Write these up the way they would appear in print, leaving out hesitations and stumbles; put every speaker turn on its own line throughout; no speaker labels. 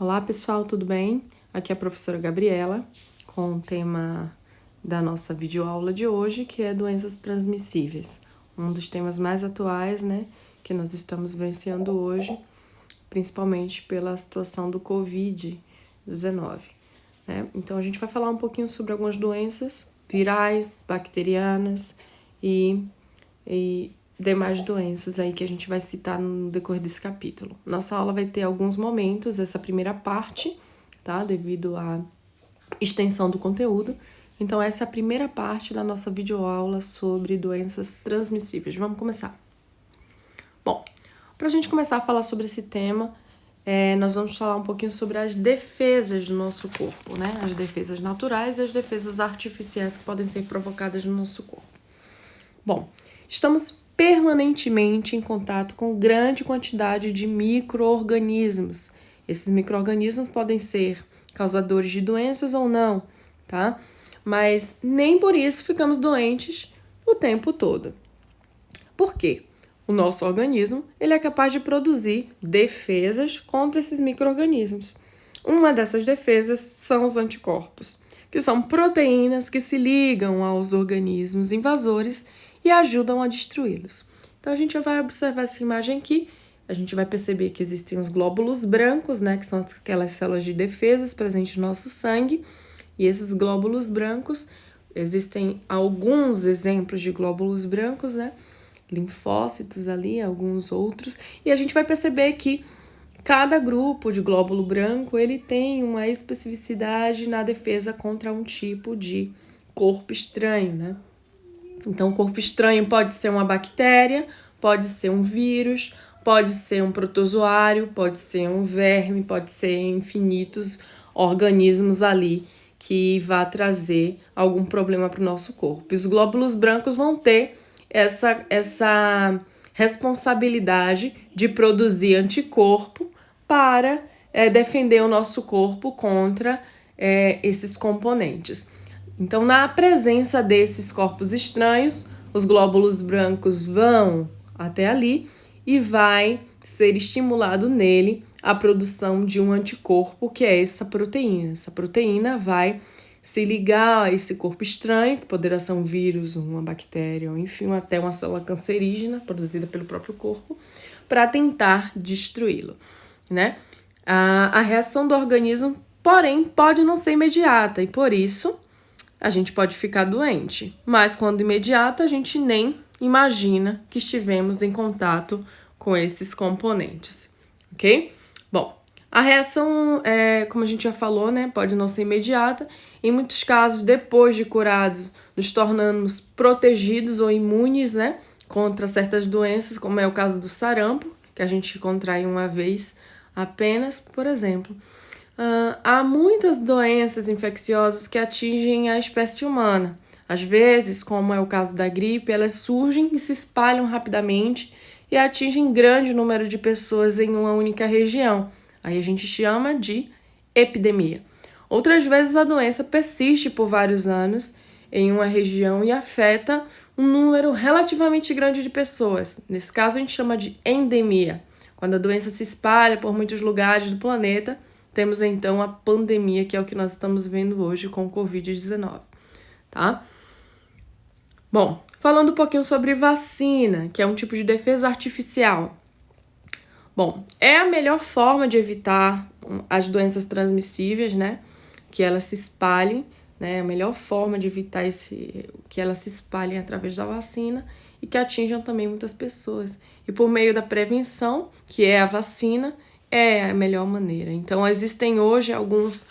Olá pessoal, tudo bem? Aqui é a professora Gabriela com o tema da nossa videoaula de hoje, que é doenças transmissíveis. Um dos temas mais atuais, né, que nós estamos vivenciando hoje, principalmente pela situação do Covid-19, né? Então a gente vai falar um pouquinho sobre algumas doenças virais, bacterianas e demais doenças aí que a gente vai citar no decorrer desse capítulo. Nossa aula vai ter alguns momentos, essa primeira parte, tá? Devido à extensão do conteúdo. Então, essa é a primeira parte da nossa videoaula sobre doenças transmissíveis. Vamos começar. Bom, para a gente começar a falar sobre esse tema, nós vamos falar um pouquinho sobre as defesas do nosso corpo, né? As defesas naturais e as defesas artificiais que podem ser provocadas no nosso corpo. Bom, estamos permanentemente em contato com grande quantidade de micro-organismos. Esses micro-organismos podem ser causadores de doenças ou não, tá? Mas nem por isso ficamos doentes o tempo todo. Por quê? O nosso organismo ele é capaz de produzir defesas contra esses micro-organismos. Uma dessas defesas são os anticorpos, que são proteínas que se ligam aos organismos invasores e ajudam a destruí-los. Então a gente vai observar essa imagem aqui, a gente vai perceber que existem os glóbulos brancos, né, que são aquelas células de defesas presentes no nosso sangue, e esses glóbulos brancos, existem alguns exemplos de glóbulos brancos, né, linfócitos ali, alguns outros, e a gente vai perceber que cada grupo de glóbulo branco, ele tem uma especificidade na defesa contra um tipo de corpo estranho, né? Então, o corpo estranho pode ser uma bactéria, pode ser um vírus, pode ser um protozoário, pode ser um verme, pode ser infinitos organismos ali que vá trazer algum problema para o nosso corpo. E os glóbulos brancos vão ter essa responsabilidade de produzir anticorpo para defender o nosso corpo contra esses componentes. Então, na presença desses corpos estranhos, os glóbulos brancos vão até ali e vai ser estimulado nele a produção de um anticorpo, que é essa proteína. Essa proteína vai se ligar a esse corpo estranho, que poderá ser um vírus, uma bactéria, ou enfim, até uma célula cancerígena produzida pelo próprio corpo, para tentar destruí-lo, né? A reação do organismo, porém, pode não ser imediata, e por isso a gente pode ficar doente, mas quando imediata a gente nem imagina que estivemos em contato com esses componentes, ok? Bom, a reação, como a gente já falou, né, pode não ser imediata. Em muitos casos, depois de curados, nos tornamos protegidos ou imunes, né, contra certas doenças, como é o caso do sarampo, que a gente contrai uma vez apenas, por exemplo. Há muitas doenças infecciosas que atingem a espécie humana. Às vezes, como é o caso da gripe, elas surgem e se espalham rapidamente e atingem grande número de pessoas em uma única região. Aí a gente chama de epidemia. Outras vezes a doença persiste por vários anos em uma região e afeta um número relativamente grande de pessoas. Nesse caso a gente chama de endemia. Quando a doença se espalha por muitos lugares do planeta, temos então a pandemia, que é o que nós estamos vendo hoje com o Covid-19, tá? Bom, falando um pouquinho sobre vacina, que é um tipo de defesa artificial. Bom, é a melhor forma de evitar as doenças transmissíveis, né? Que elas se espalhem, né? A melhor forma de evitar que elas se espalhem através da vacina e que atinjam também muitas pessoas. E por meio da prevenção, que é a vacina, é a melhor maneira. Então, existem hoje algumas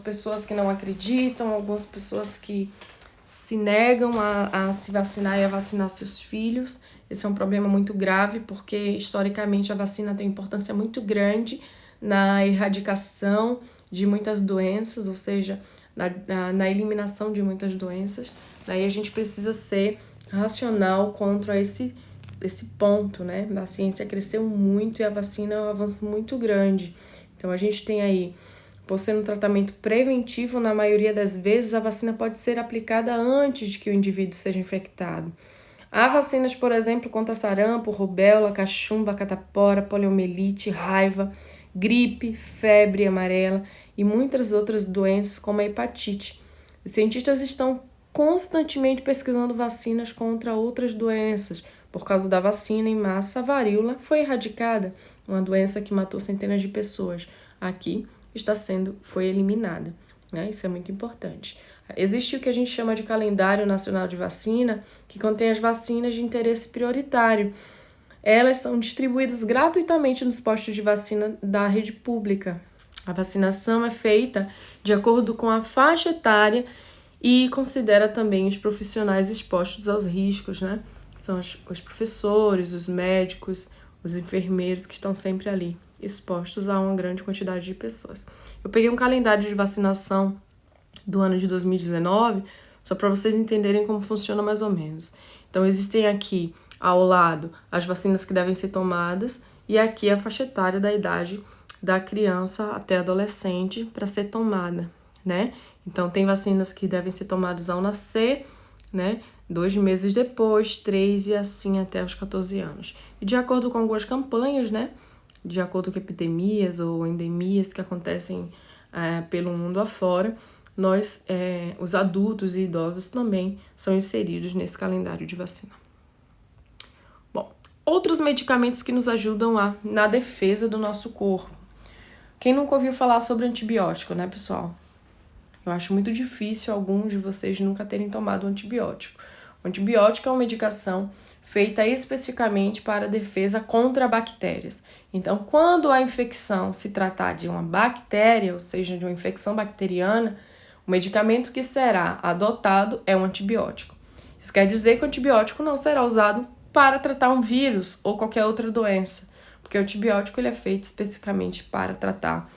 pessoas que não acreditam, algumas pessoas que se negam a se vacinar e a vacinar seus filhos. Esse é um problema muito grave, porque historicamente a vacina tem importância muito grande na erradicação de muitas doenças, ou seja, na eliminação de muitas doenças. Daí a gente precisa ser racional contra esse ponto, né? A ciência cresceu muito e a vacina é um avanço muito grande. Então a gente tem aí, por ser um tratamento preventivo, na maioria das vezes a vacina pode ser aplicada antes de que o indivíduo seja infectado. Há vacinas, por exemplo, contra sarampo, rubéola, cachumba, catapora, poliomielite, raiva, gripe, febre amarela e muitas outras doenças como a hepatite. Os cientistas estão constantemente pesquisando vacinas contra outras doenças. Por causa da vacina em massa, a varíola foi erradicada, uma doença que matou centenas de pessoas. Aqui foi eliminada, né? Isso é muito importante. Existe o que a gente chama de calendário nacional de vacina, que contém as vacinas de interesse prioritário. Elas são distribuídas gratuitamente nos postos de vacina da rede pública. A vacinação é feita de acordo com a faixa etária e considera também os profissionais expostos aos riscos, né? São os professores, os médicos, os enfermeiros que estão sempre ali, expostos a uma grande quantidade de pessoas. Eu peguei um calendário de vacinação do ano de 2019, só para vocês entenderem como funciona mais ou menos. Então, existem aqui, ao lado, as vacinas que devem ser tomadas e aqui a faixa etária da idade da criança até adolescente para ser tomada, né? Então, tem vacinas que devem ser tomadas ao nascer, né? 2 meses depois, 3 e assim até os 14 anos. E de acordo com algumas campanhas, né? De acordo com epidemias ou endemias que acontecem pelo mundo afora, os adultos e idosos também são inseridos nesse calendário de vacina. Bom, outros medicamentos que nos ajudam na defesa do nosso corpo. Quem nunca ouviu falar sobre antibiótico, né, pessoal? Eu acho muito difícil alguns de vocês nunca terem tomado um antibiótico. O antibiótico é uma medicação feita especificamente para a defesa contra bactérias. Então, quando a infecção se tratar de uma bactéria, ou seja, de uma infecção bacteriana, o medicamento que será adotado é um antibiótico. Isso quer dizer que o antibiótico não será usado para tratar um vírus ou qualquer outra doença, porque o antibiótico ele é feito especificamente para tratar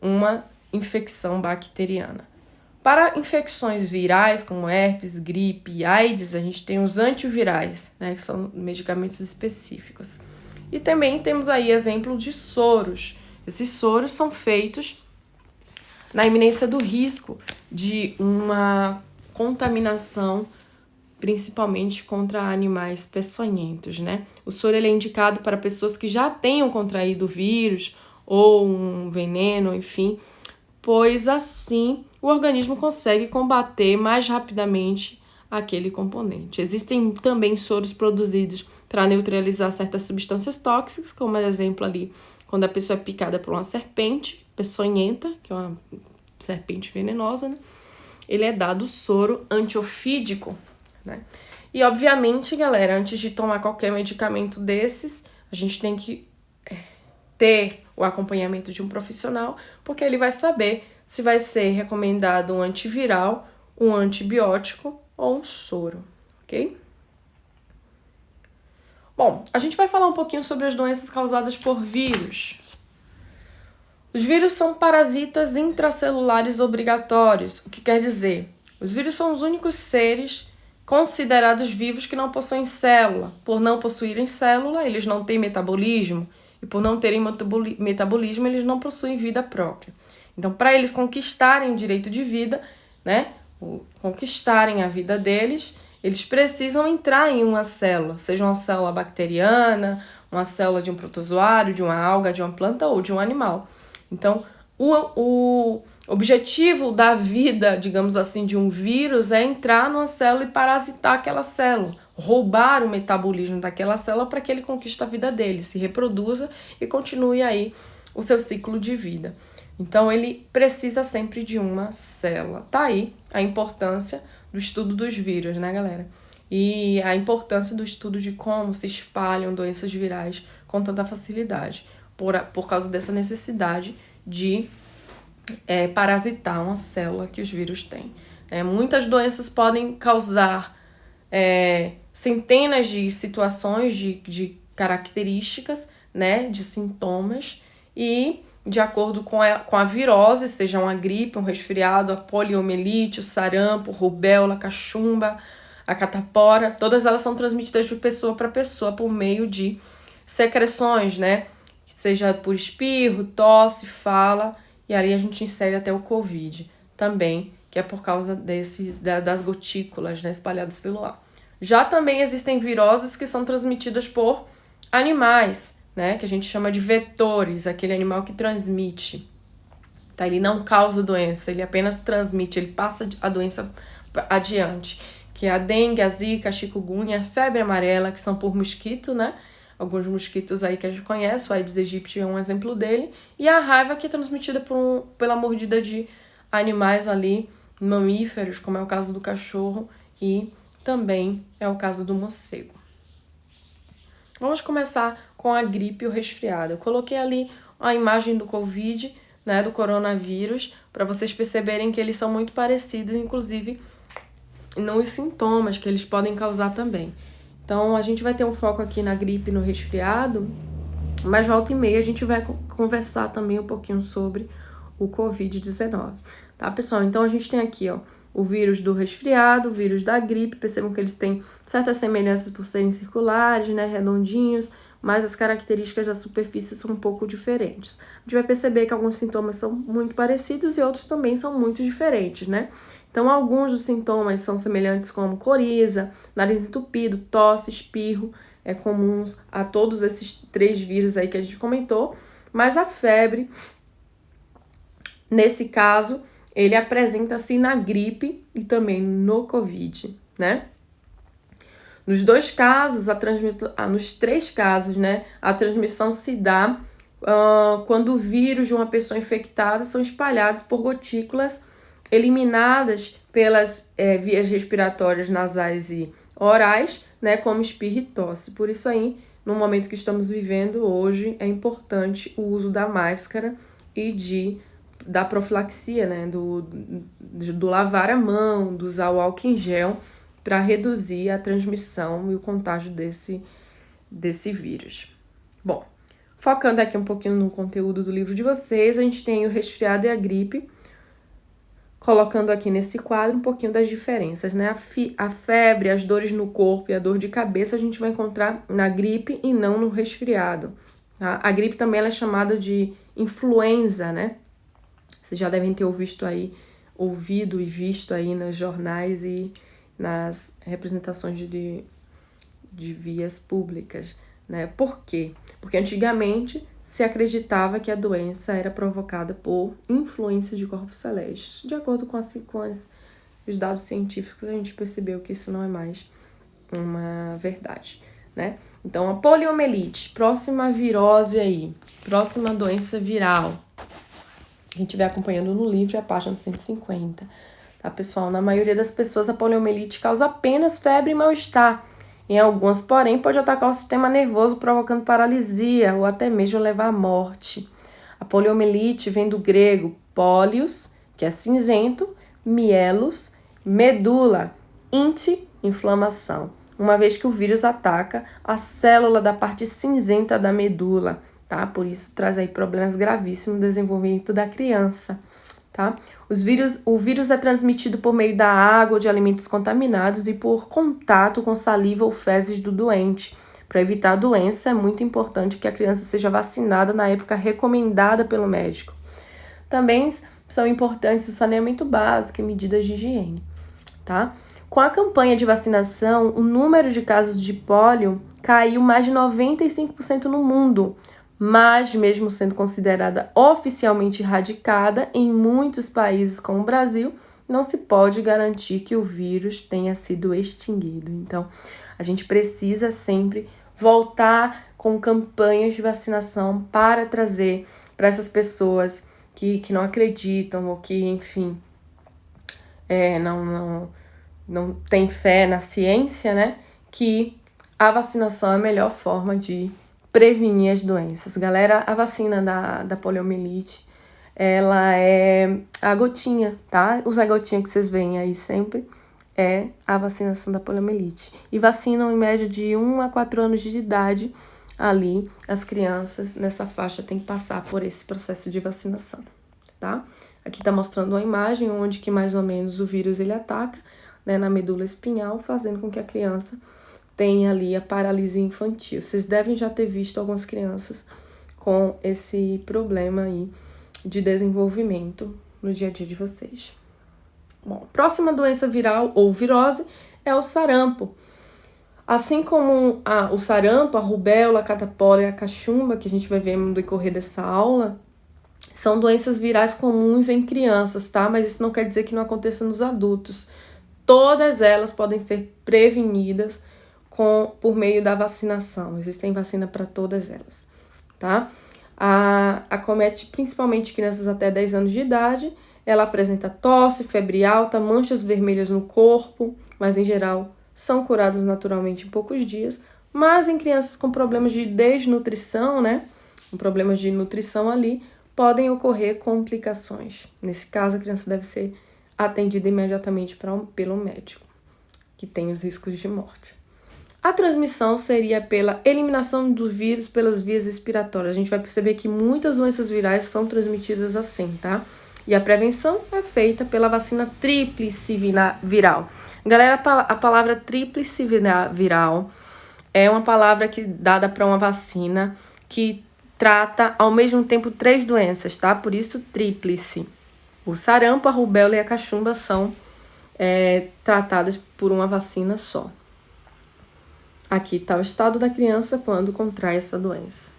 uma infecção bacteriana. Para infecções virais, como herpes, gripe e AIDS, a gente tem os antivirais, né, que são medicamentos específicos. E também temos aí exemplo de soros. Esses soros são feitos na iminência do risco de uma contaminação, principalmente contra animais peçonhentos, né? O soro ele é indicado para pessoas que já tenham contraído o vírus ou um veneno, enfim, pois assim o organismo consegue combater mais rapidamente aquele componente. Existem também soros produzidos para neutralizar certas substâncias tóxicas, como por exemplo ali, quando a pessoa é picada por uma serpente peçonhenta, que é uma serpente venenosa, né? Ele é dado soro antiofídico, né? E obviamente, galera, antes de tomar qualquer medicamento desses, a gente tem que ter o acompanhamento de um profissional, porque ele vai saber se vai ser recomendado um antiviral, um antibiótico ou um soro, ok? Bom, a gente vai falar um pouquinho sobre as doenças causadas por vírus. Os vírus são parasitas intracelulares obrigatórios, o que quer dizer? Os vírus são os únicos seres considerados vivos que não possuem célula. Por não possuírem célula, eles não têm metabolismo, e por não terem metabolismo, eles não possuem vida própria. Então, para eles conquistarem o direito de vida, né, conquistarem a vida deles, eles precisam entrar em uma célula, seja uma célula bacteriana, uma célula de um protozoário, de uma alga, de uma planta ou de um animal. Então, o objetivo da vida, digamos assim, de um vírus é entrar numa célula e parasitar aquela célula, roubar o metabolismo daquela célula para que ele conquiste a vida dele, se reproduza e continue aí o seu ciclo de vida. Então, ele precisa sempre de uma célula. Tá aí a importância do estudo dos vírus, né, galera? E a importância do estudo de como se espalham doenças virais com tanta facilidade, por causa dessa necessidade de parasitar uma célula que os vírus têm. Muitas doenças podem causar centenas de situações, de características, né, de sintomas, e de acordo com a virose, seja uma gripe, um resfriado, a poliomielite, o sarampo, rubéola, cachumba, a catapora, todas elas são transmitidas de pessoa para pessoa por meio de secreções, né? Seja por espirro, tosse, fala, e aí a gente insere até o Covid também, que é por causa das gotículas, né, espalhadas pelo ar. Já também existem viroses que são transmitidas por animais, né? Que a gente chama de vetores, aquele animal que transmite. Tá? Ele não causa doença, ele apenas transmite, ele passa a doença adiante. Que é a dengue, a zika, a chikungunya, a febre amarela, que são por mosquito, né? Alguns mosquitos aí que a gente conhece, o Aedes aegypti é um exemplo dele. E a raiva, que é transmitida pela mordida de animais ali, mamíferos, como é o caso do cachorro, e também é o caso do morcego. Vamos começar com a gripe ou resfriado. Eu coloquei ali a imagem do Covid, né, do coronavírus, para vocês perceberem que eles são muito parecidos, inclusive nos sintomas que eles podem causar também. Então, a gente vai ter um foco aqui na gripe e no resfriado, mas volta e meia a gente vai conversar também um pouquinho sobre o Covid-19, tá, pessoal? Então, a gente tem aqui, ó, o vírus do resfriado, o vírus da gripe. Percebam que eles têm certas semelhanças por serem circulares, né, redondinhos, mas as características da superfície são um pouco diferentes. A gente vai perceber que alguns sintomas são muito parecidos e outros também são muito diferentes, né? Então, alguns dos sintomas são semelhantes, como coriza, nariz entupido, tosse, espirro, é comuns a todos esses 3 vírus aí que a gente comentou, mas a febre, nesse caso, ele apresenta-se na gripe e também no Covid, né? Nos 2 casos, nos 3 casos, né, a transmissão se dá quando o vírus de uma pessoa infectada são espalhados por gotículas eliminadas pelas vias respiratórias nasais e orais, né, como espirro e tosse. Por isso aí, no momento que estamos vivendo hoje, é importante o uso da máscara e da profilaxia, né, do lavar a mão, do usar o álcool em gel, para reduzir a transmissão e o contágio desse vírus. Bom, focando aqui um pouquinho no conteúdo do livro de vocês, a gente tem o resfriado e a gripe, colocando aqui nesse quadro um pouquinho das diferenças, né? A febre, as dores no corpo e a dor de cabeça a gente vai encontrar na gripe e não no resfriado, tá? A gripe também ela é chamada de influenza, né? Vocês já devem ter ouvido e visto aí nos jornais e nas representações de vias públicas, né? Por quê? Porque antigamente se acreditava que a doença era provocada por influência de corpos celestes. De acordo com os dados científicos, a gente percebeu que isso não é mais uma verdade, né? Então, a poliomielite, próxima virose aí, próxima doença viral. A gente vai acompanhando no livro, a página 150. Tá, pessoal? Na maioria das pessoas, a poliomielite causa apenas febre e mal-estar. Em algumas, porém, pode atacar o sistema nervoso, provocando paralisia ou até mesmo levar à morte. A poliomielite vem do grego polios, que é cinzento, mielos, medula, inflamação, uma vez que o vírus ataca a célula da parte cinzenta da medula, tá? Por isso traz aí problemas gravíssimos no desenvolvimento da criança. Tá? O vírus é transmitido por meio da água ou de alimentos contaminados e por contato com saliva ou fezes do doente. Para evitar a doença, é muito importante que a criança seja vacinada na época recomendada pelo médico. Também são importantes o saneamento básico e medidas de higiene. Tá? Com a campanha de vacinação, o número de casos de pólio caiu mais de 95% no mundo, mas mesmo sendo considerada oficialmente erradicada, em muitos países como o Brasil, não se pode garantir que o vírus tenha sido extinguido. Então, a gente precisa sempre voltar com campanhas de vacinação para trazer para essas pessoas que não acreditam ou que, enfim, não tem fé na ciência, né? Que a vacinação é a melhor forma de prevenir as doenças. Galera, a vacina da poliomielite, ela é a gotinha, tá? Os gotinha que vocês veem aí sempre é a vacinação da poliomielite. E vacinam em média de 1 a 4 anos de idade ali. As crianças nessa faixa têm que passar por esse processo de vacinação, tá? Aqui tá mostrando uma imagem onde que mais ou menos o vírus ele ataca, né, na medula espinhal, fazendo com que a criança tenha ali a paralisia infantil. Vocês devem já ter visto algumas crianças com esse problema aí de desenvolvimento no dia a dia de vocês. Bom, próxima doença viral ou virose é o sarampo. Assim como o sarampo, a rubéola, a catapora e a cachumba, que a gente vai ver no decorrer dessa aula, são doenças virais comuns em crianças, tá? Mas isso não quer dizer que não aconteça nos adultos. Todas elas podem ser prevenidas por meio da vacinação. Existem vacina para todas elas, tá? Acomete principalmente crianças até 10 anos de idade. Ela apresenta tosse, febre alta, manchas vermelhas no corpo, mas em geral são curadas naturalmente em poucos dias. Mas em crianças com problemas de desnutrição, né? Com problemas de nutrição ali, podem ocorrer complicações. Nesse caso, a criança deve ser atendida imediatamente pelo médico, que tem os riscos de morte. A transmissão seria pela eliminação do vírus pelas vias respiratórias. A gente vai perceber que muitas doenças virais são transmitidas assim, tá? E a prevenção é feita pela vacina tríplice viral. Galera, a palavra tríplice viral é uma palavra dada para uma vacina que trata ao mesmo tempo 3 doenças, tá? Por isso, tríplice. O sarampo, a rubéola e a cachumba são tratadas por uma vacina só. Aqui está o estado da criança quando contrai essa doença.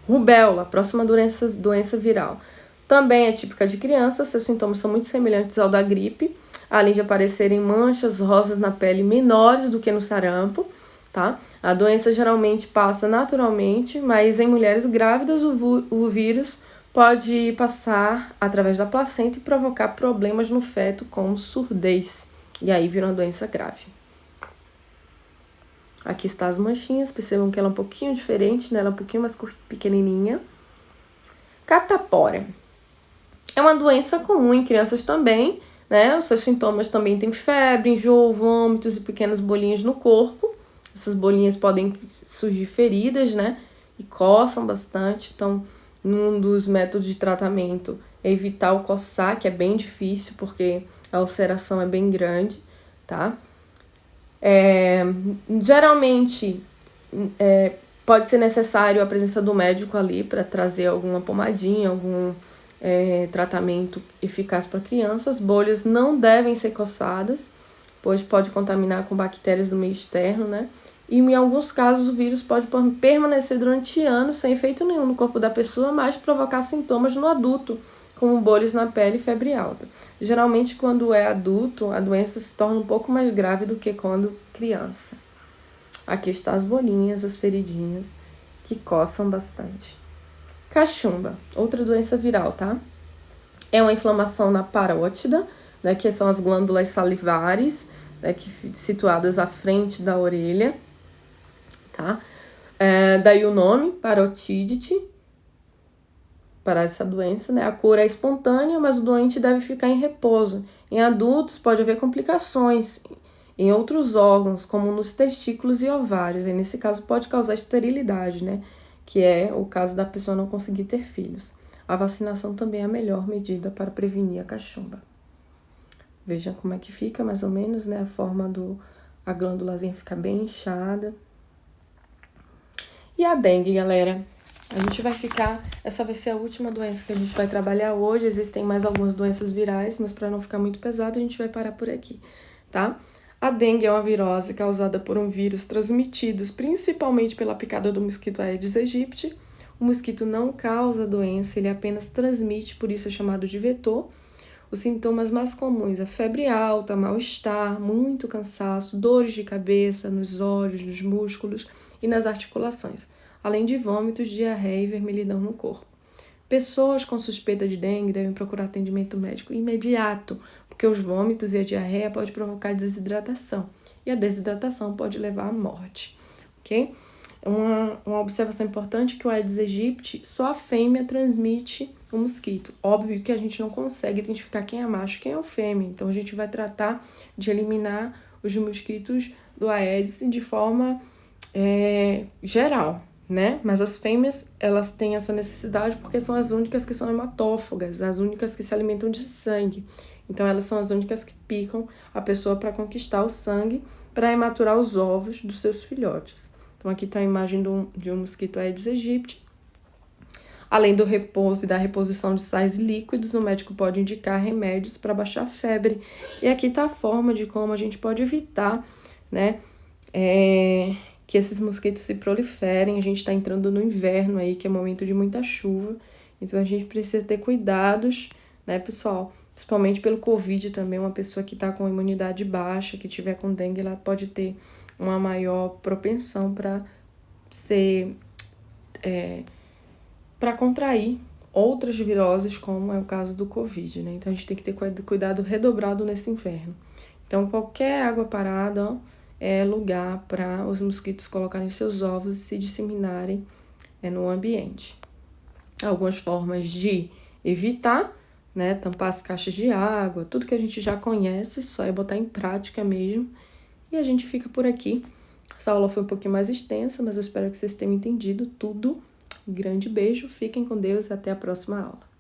Rubéola, próxima doença viral. Também é típica de criança, seus sintomas são muito semelhantes ao da gripe, além de aparecerem manchas rosas na pele menores do que no sarampo, tá? A doença geralmente passa naturalmente, mas em mulheres grávidas o vírus pode passar através da placenta e provocar problemas no feto, como surdez. E aí vira uma doença grave. Aqui está as manchinhas, percebam que ela é um pouquinho diferente, né? Ela é um pouquinho mais pequenininha. Catapora. É uma doença comum em crianças também, né? Os seus sintomas também têm febre, enjoo, vômitos e pequenas bolinhas no corpo. Essas bolinhas podem surgir feridas, né? E coçam bastante. Então, num dos métodos de tratamento é evitar o coçar, que é bem difícil, porque a ulceração é bem grande, tá? Geralmente, pode ser necessário a presença do médico ali para trazer alguma pomadinha, algum tratamento eficaz para crianças. Bolhas não devem ser coçadas, pois pode contaminar com bactérias do meio externo, né? E em alguns casos o vírus pode permanecer durante anos sem efeito nenhum no corpo da pessoa, mas provocar sintomas no adulto, como bolhas na pele e febre alta. Geralmente, quando é adulto, a doença se torna um pouco mais grave do que quando criança. Aqui estão as bolinhas, as feridinhas, que coçam bastante. Cachumba, outra doença viral, tá? É uma inflamação na parótida, né, que são as glândulas salivares, né, situadas à frente da orelha, tá? Daí o nome, parotidite, para essa doença, né? A cura é espontânea, mas o doente deve ficar em repouso. Em adultos pode haver complicações em outros órgãos, como nos testículos e ovários. E nesse caso pode causar esterilidade, né? Que é o caso da pessoa não conseguir ter filhos. A vacinação também é a melhor medida para prevenir a cachumba. Vejam como é que fica, mais ou menos, né? A forma a glândulazinha fica bem inchada. E a dengue, galera? A gente vai essa vai ser a última doença que a gente vai trabalhar hoje. Existem mais algumas doenças virais, mas para não ficar muito pesado, a gente vai parar por aqui, tá? A dengue é uma virose causada por um vírus transmitido principalmente pela picada do mosquito Aedes aegypti. O mosquito não causa doença, ele apenas transmite, por isso é chamado de vetor. Os sintomas mais comuns é febre alta, mal-estar, muito cansaço, dores de cabeça nos olhos, nos músculos e nas articulações, além de vômitos, diarreia e vermelhidão no corpo. Pessoas com suspeita de dengue devem procurar atendimento médico imediato, porque os vômitos e a diarreia podem provocar desidratação, e a desidratação pode levar à morte, ok? Uma observação importante é que o Aedes aegypti, só a fêmea transmite o mosquito. Óbvio que a gente não consegue identificar quem é macho e quem é o fêmea, então a gente vai tratar de eliminar os mosquitos do Aedes de forma geral, né? Mas as fêmeas, elas têm essa necessidade porque são as únicas que são hematófagas, as únicas que se alimentam de sangue. Então, elas são as únicas que picam a pessoa para conquistar o sangue, para hematurar os ovos dos seus filhotes. Então, aqui está a imagem de um mosquito Aedes aegypti. Além do repouso e da reposição de sais líquidos, o médico pode indicar remédios para baixar a febre. E aqui está a forma de como a gente pode evitar, né, que esses mosquitos se proliferem. A gente está entrando no inverno aí, que é momento de muita chuva. Então a gente precisa ter cuidados, né, pessoal? Principalmente pelo Covid também, uma pessoa que está com imunidade baixa, que tiver com dengue, ela pode ter uma maior propensão para ser, para contrair outras viroses, como é o caso do Covid, né? Então a gente tem que ter cuidado redobrado nesse inverno. Então qualquer água parada, ó, é lugar para os mosquitos colocarem seus ovos e se disseminarem no ambiente. Algumas formas de evitar, né? Tampar as caixas de água, tudo que a gente já conhece, só é botar em prática mesmo. E a gente fica por aqui. Essa aula foi um pouquinho mais extensa, mas eu espero que vocês tenham entendido tudo. Grande beijo, fiquem com Deus e até a próxima aula.